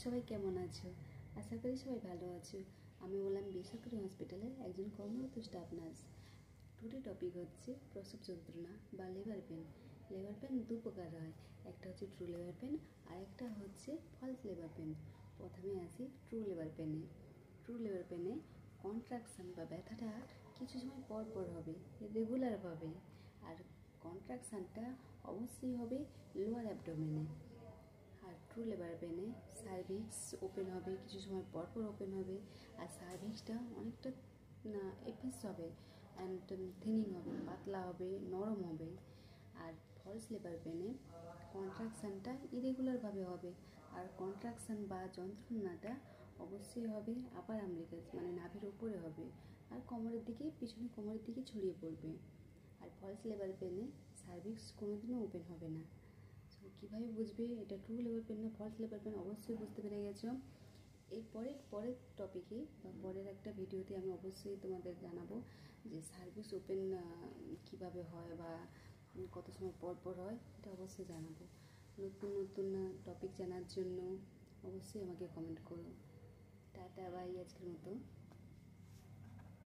সবাই কেমন আছো? আশা করি সবাই ভালো আছো। আমি বললাম বেসরকারি হসপিটালের একজন কর্মরত স্টাফ নার্স। টুডে টপিক হচ্ছে প্রসব যন্ত্রণা বা লেবার পেন। লেবার পেন দু প্রকার হয়, একটা হচ্ছে ট্রু লেবার পেন আর একটা হচ্ছে ফলস লেবার পেন। প্রথমে আসি ট্রু লেবার পেনে। ট্রু লেবার পেনে কন্ট্রাকশান বা ব্যথাটা কিছু সময় পর পর হবে, রেগুলারভাবে। আর কন্ট্রাকশানটা অবশ্যই হবে লোয়ার অ্যাবডোমেনে। আর ট্রু লেবার পেনে সার্ভিক্স ওপেন হবে, কিছু সময় পর পর ওপেন হবে, আর সার্ভিক্সটা অনেকটা এপিস হবে অ্যান্ড থিনিং হবে, পাতলা হবে, নরম হবে। আর ফলস লেবার পেনে কন্ট্রাকশানটা ইরেগুলারভাবে হবে, আর কন্ট্রাকশান বা যন্ত্রণাটা অবশ্যই হবে আপার আম্বিকাস মানে নাভির উপরে হবে, আর কোমরের দিকে, পিছনে কোমরের দিকে ছড়িয়ে পড়বে। আর ফলস লেবার পেনে সার্ভিক্স কোনোদিনও ওপেন হবে না। তো কীভাবে বুঝবে এটা ট্রু লেবার পেন না ফলস লেবার পেন? অবশ্যই বুঝতে পেরে গেছো। এর পরের টপিকে বা পরের একটা ভিডিওতে আমি অবশ্যই তোমাদের জানাবো যে সার্ভিস ওপেন কীভাবে হয় বা কত সময় পর পর হয়, এটা অবশ্যই জানাবো। নতুন নতুন টপিক জানার জন্য অবশ্যই আমাকে কমেন্ট করো। টাটা বাই, আজকের মতো।